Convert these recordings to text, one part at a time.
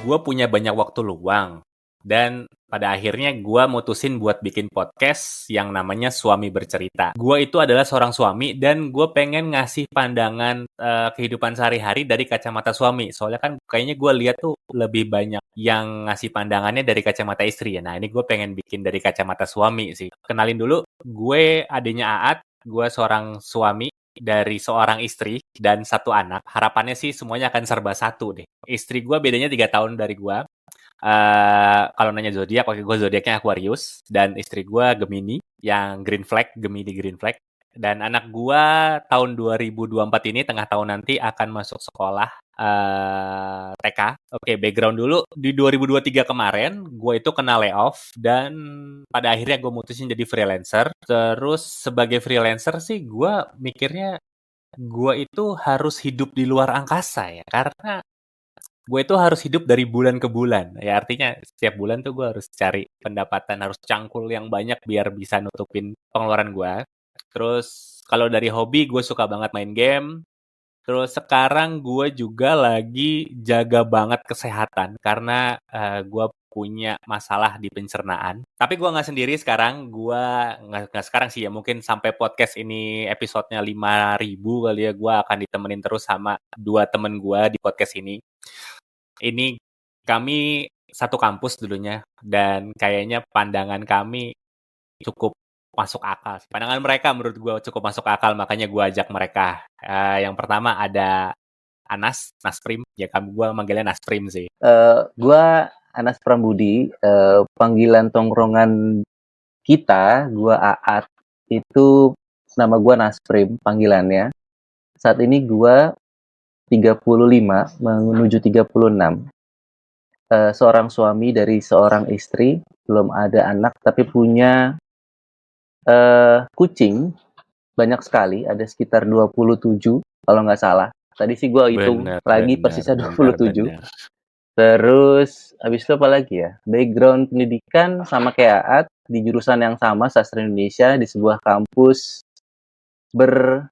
gue punya banyak waktu luang. Dan pada akhirnya gue mutusin buat bikin podcast yang namanya Suami Bercerita. Gue itu adalah seorang suami dan gue pengen ngasih pandangan kehidupan sehari-hari dari kacamata suami. Soalnya kan kayaknya gue lihat tuh lebih banyak yang ngasih pandangannya dari kacamata istri ya. Nah ini gue pengen bikin dari kacamata suami sih. Kenalin dulu, gue adiknya Aat, gue seorang suami dari seorang istri dan satu anak. Harapannya sih semuanya akan serba satu deh. Istri gue bedanya 3 tahun dari gue. Kalau nanya zodiak, oke, gue zodiaknya Aquarius dan istri gue Gemini yang green flag, Gemini green flag. Dan anak gue tahun 2024 ini tengah tahun nanti akan masuk sekolah TK. Oke, background dulu di 2023 kemarin gue itu kena layoff dan pada akhirnya gue mutusin jadi freelancer. Terus sebagai freelancer sih gue mikirnya gue itu harus hidup di luar angkasa ya, karena gue itu harus hidup dari bulan ke bulan. Ya artinya setiap bulan tuh gue harus cari pendapatan, harus cangkul yang banyak biar bisa nutupin pengeluaran gue. Terus kalau dari hobi gue suka banget main game. Terus sekarang gue juga lagi jaga banget kesehatan karena gue punya masalah di pencernaan. Tapi gue nggak sendiri sekarang. Gue nggak sekarang sih ya. Mungkin sampai podcast ini episodenya 5.000 kali ya. Gue akan ditemenin terus sama 2 temen gue di podcast ini. Ini kami satu kampus dulunya dan kayaknya pandangan kami cukup masuk akal. Pandangan mereka menurut gue cukup masuk akal, makanya gue ajak mereka. Yang pertama ada Anas, Nasprim. Ya kan gue manggilnya Nasprim sih. Gua Anas Prambudi, panggilan tongkrongan kita, gua Aat, itu nama gua Nasprim panggilannya. Saat ini gua 35 menuju 36. Seorang suami dari seorang istri, belum ada anak tapi punya kucing banyak sekali, ada sekitar 27 kalau nggak salah. Tadi sih gua hitung lagi persisnya 27. Terus habis itu apa lagi ya? Background pendidikan sama kayak Aat, di jurusan yang sama, sastra Indonesia, di sebuah kampus berlogo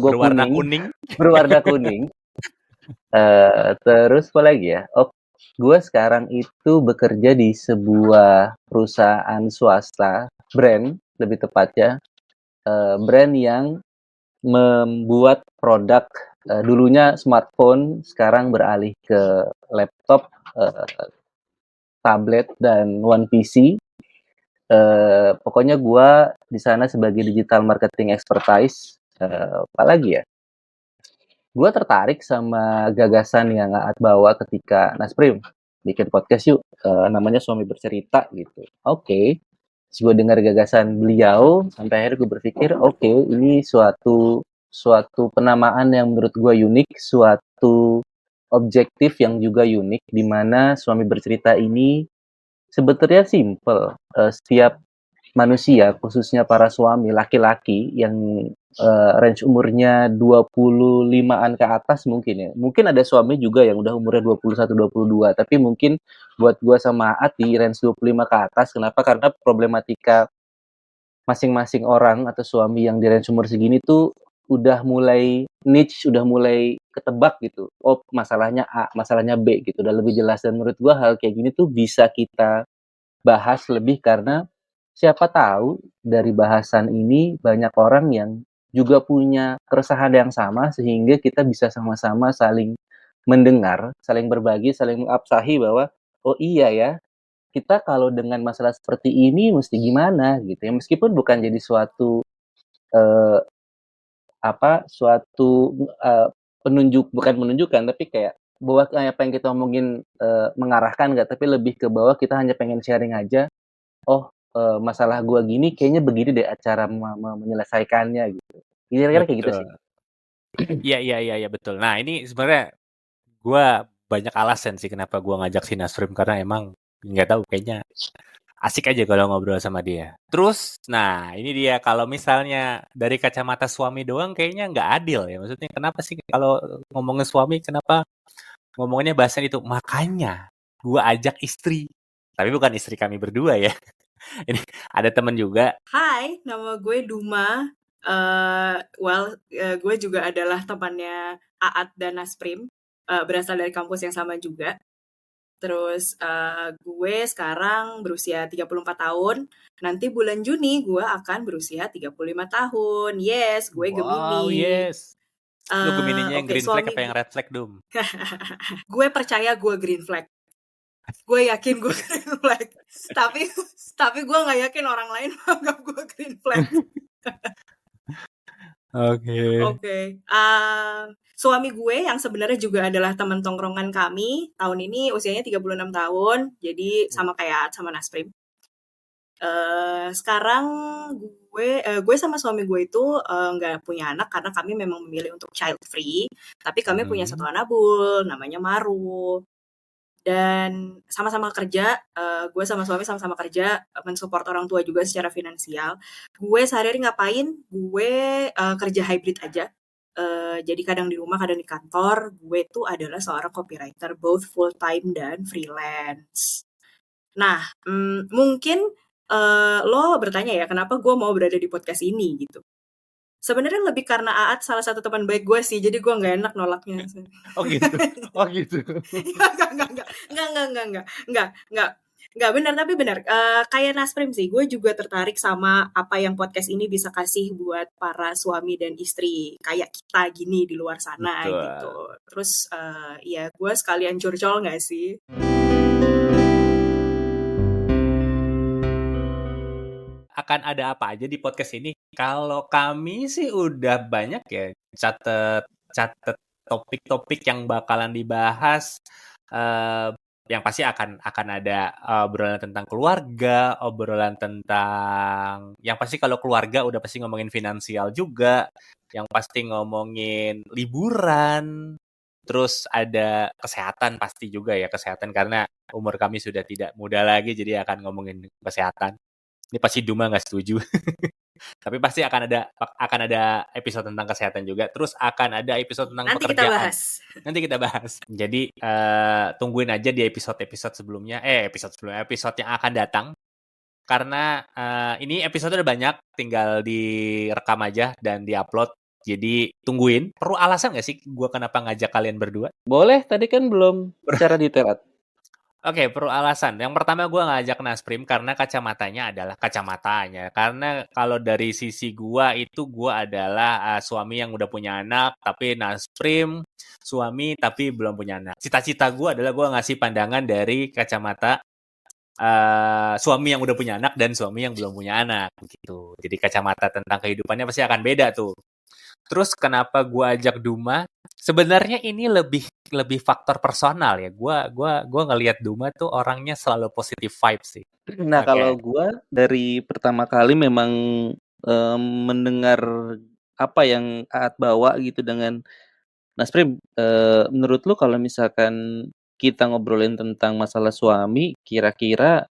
berwarna kuning. Berwarna kuning. Terus apa lagi ya? Oh, gue sekarang itu bekerja di sebuah perusahaan swasta, brand lebih tepatnya, brand yang membuat produk, dulunya smartphone, sekarang beralih ke laptop, tablet dan One PC. Pokoknya gue di sana sebagai digital marketing expertise. Apa lagi ya? Gue tertarik sama gagasan yang Aat bawa ketika Nasprim bikin podcast yuk, namanya Suami Bercerita gitu. Oke. Terus gue dengar gagasan beliau, sampai akhirnya gue berpikir, oke, ini suatu penamaan yang menurut gue unik, suatu objektif yang juga unik, di mana Suami Bercerita ini sebetulnya simple. Setiap manusia, khususnya para suami laki-laki yang range umurnya 25-an ke atas mungkin ya. Mungkin ada suami juga yang udah umurnya 21, 22, tapi mungkin buat gua sama Aat di range 25 ke atas. Kenapa? Karena problematika masing-masing orang atau suami yang di range umur segini tuh udah mulai niche, udah mulai ketebak gitu. Oh, masalahnya A, masalahnya B gitu. Udah lebih jelas, dan menurut gua hal kayak gini tuh bisa kita bahas lebih karena siapa tahu dari bahasan ini banyak orang yang juga punya keresahan yang sama, sehingga kita bisa sama-sama saling mendengar, saling berbagi, saling mengabsahi bahwa oh iya ya, kita kalau dengan masalah seperti ini mesti gimana gitu ya. Meskipun bukan jadi suatu eh, suatu bukan menunjukkan, tapi kayak bahwa apa yang kita omongin mengarahkan nggak, tapi lebih ke bawah kita hanya pengen sharing aja. Oh, masalah gua gini, kayaknya begini deh cara menyelesaikannya gitu. Kira-kira kayak gitu sih. Iya, betul. Nah ini sebenarnya gue banyak alasan sih kenapa gue ngajak si Nasrim, karena emang nggak tahu, kayaknya asik aja kalau ngobrol sama dia. Terus, nah ini dia, kalau misalnya dari kacamata suami doang kayaknya nggak adil ya. Maksudnya kenapa sih kalau ngomongin suami, kenapa ngomongnya bahasan itu? Makanya gue ajak istri, tapi bukan istri kami berdua ya. Ini ada temen juga. Hai, nama gue Duma. Gue juga adalah temannya Aat dan Nasprim. berasal dari kampus yang sama juga. Terus gue sekarang berusia 34 tahun. Nanti bulan Juni gue akan berusia 35 tahun. Yes, gue Wow, Gemini. yes. Lu Gemininya yang Oke, green flag suami apa yang red flag, Dum? gue percaya gue green flag. Gue yakin gue green flag. tapi gue nggak yakin orang lain menganggap gue green flag. Oke. Suami gue yang sebenarnya juga adalah teman tongkrongan kami, tahun ini usianya 36 tahun, jadi sama kayak sama Nasprim. Sekarang gue sama suami gue itu nggak punya anak karena kami memang memilih untuk child free, tapi kami punya satu anak bul, namanya Maru. Dan sama-sama kerja, gue sama suami sama-sama kerja, mensupport orang tua juga secara finansial. Gue sehari-hari ngapain? Gue kerja hybrid aja. Jadi kadang di rumah, kadang di kantor. Gue tuh adalah seorang copywriter, both full time dan freelance. Nah, mungkin lo bertanya ya, kenapa gue mau berada di podcast ini gitu. Sebenarnya lebih karena Aat salah satu teman baik gue sih, jadi gue nggak enak nolaknya. Oh gitu. Enggak benar, tapi benar. Kayak Nasprim sih, gue juga tertarik sama apa yang podcast ini bisa kasih buat para suami dan istri kayak kita gini di luar sana. Betul. Gitu. Terus ya gue sekalian curcol nggak sih? Akan ada apa aja di podcast ini? Kalau kami sih udah banyak ya catet topik-topik yang bakalan dibahas. Yang pasti akan ada obrolan tentang keluarga, obrolan tentang yang pasti kalau keluarga udah pasti ngomongin finansial juga, yang pasti ngomongin liburan, terus ada kesehatan pasti juga ya, kesehatan karena umur kami sudah tidak muda lagi jadi akan ngomongin kesehatan. Ini pasti Duma nggak setuju. Tapi pasti akan ada episode tentang kesehatan juga. Terus akan ada episode tentang Nanti pekerjaan. Nanti kita bahas. Jadi tungguin aja di episode sebelumnya. Episode yang akan datang. Karena ini episode udah banyak, tinggal direkam aja dan diupload. Jadi tungguin. Perlu alasan nggak sih gue kenapa ngajak kalian berdua? Boleh, tadi kan belum secara detail. Oke, perlu alasan. Yang pertama gue ngajak Nasprim karena kacamatanya adalah kacamatanya. Karena kalau dari sisi gue itu gue adalah suami yang udah punya anak, tapi Nasprim suami tapi belum punya anak. Cita-cita gue adalah gue ngasih pandangan dari kacamata suami yang udah punya anak dan suami yang belum punya anak gitu. Jadi kacamata tentang kehidupannya pasti akan beda tuh. Terus kenapa gue ajak Duma? Sebenarnya ini lebih faktor personal ya. Gua ngelihat Duma tuh orangnya selalu positive vibes sih. Nah, kalau gue dari pertama kali memang mendengar apa yang Aat bawa gitu dengan Nasprim, menurut lu kalau misalkan kita ngobrolin tentang masalah suami, kira-kira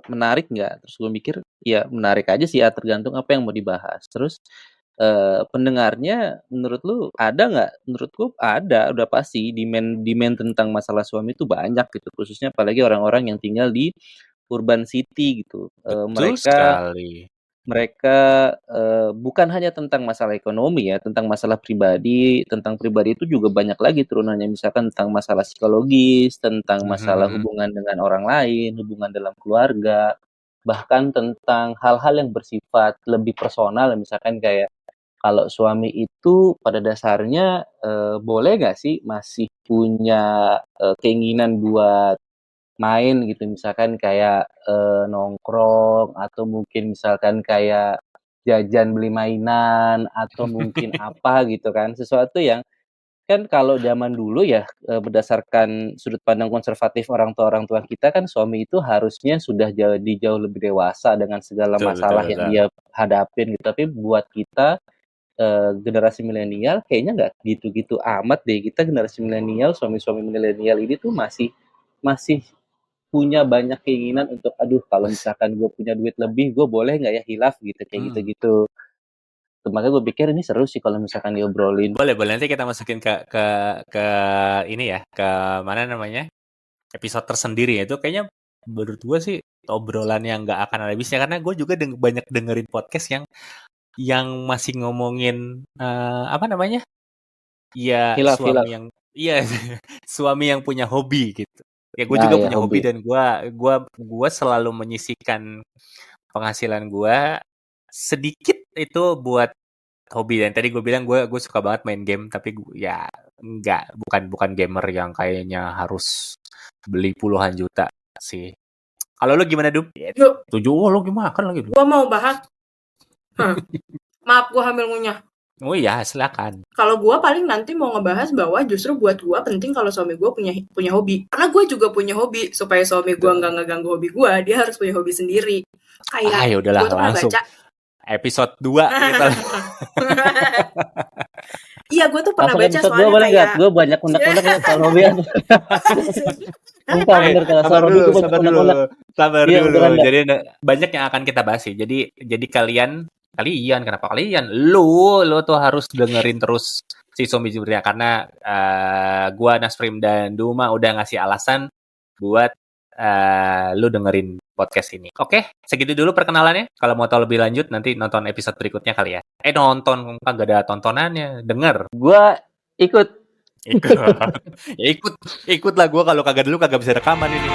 menarik nggak? Terus gue mikir, ya menarik aja sih ya, tergantung apa yang mau dibahas. Terus pendengarnya menurut lu ada nggak? Menurutku ada, udah pasti demand tentang masalah suami itu banyak gitu, khususnya apalagi orang-orang yang tinggal di urban city gitu. Betul sekali. Mereka bukan hanya tentang masalah ekonomi ya, tentang masalah pribadi. Tentang pribadi itu juga banyak lagi turunannya, misalkan tentang masalah psikologis, tentang masalah hubungan dengan orang lain, hubungan dalam keluarga, bahkan tentang hal-hal yang bersifat lebih personal, misalkan kayak kalau suami itu pada dasarnya boleh nggak sih masih punya keinginan buat main gitu, misalkan kayak nongkrong atau mungkin misalkan kayak jajan beli mainan atau mungkin apa gitu kan, sesuatu yang kan kalau zaman dulu ya berdasarkan sudut pandang konservatif orang tua kita kan suami itu harusnya sudah jauh lebih dewasa dengan segala masalah yang dia hadapin gitu. Tapi buat kita generasi milenial kayaknya nggak gitu-gitu amat deh. Kita generasi milenial, suami-suami milenial ini tuh masih punya banyak keinginan untuk aduh kalau misalkan gue punya duit lebih gue boleh nggak ya hilaf gitu kayak gitu-gitu. Makanya gue pikir ini seru sih kalau misalkan diobrolin. Boleh nanti kita masukin ke ini ya, ke mana namanya episode tersendiri ya. Itu kayaknya menurut gue sih obrolan yang nggak akan habisnya karena gue juga banyak dengerin podcast yang masih ngomongin apa namanya ya hilaf. suami yang Iya, suami yang punya hobi gitu. Ya gue Nah, juga ya punya hobi hobi. dan gue selalu menyisihkan penghasilan gue sedikit itu buat hobi. Dan tadi gue bilang gue suka banget main game, tapi ya enggak, bukan gamer yang kayaknya harus beli puluhan juta sih. Kalau lo gimana, Dum? Yuk, Tujuh, lo gimana kan lagi? gue mau bahas. Maaf, gue hamil ngunyah. Oh iya, silakan. Kalau gue paling nanti mau ngebahas bahwa justru buat gue penting kalau suami gue punya hobi. Karena gue juga punya hobi. Supaya suami gue nggak ngeganggu hobi gue, dia harus punya hobi sendiri. Kayak ya udahlah, gue tuh pernah langsung baca. Episode 2 gitu. Iya, gue tuh pernah Masuk baca episode 2 soalnya boleh nggak? kayak. Gue banyak unek-unek ya soal hobi apa. Sumpah bener kalau soal hobi gue banyak unek-unek. Sabar Iya, dulu. beneran dah. Jadi banyak yang akan kita bahas sih. Jadi kalian kenapa kalian? Lu tuh harus dengerin terus si Zombie Jibria karena gua Nasprim dan Duma udah ngasih alasan buat lu dengerin podcast ini. Oke, segitu dulu perkenalannya. Kalau mau tahu lebih lanjut nanti nonton episode berikutnya kali ya. Nonton kagak ada tontonannya, denger. Gue ikut. Ya ikut lah gua kalau kagak dulu kagak bisa rekaman ini.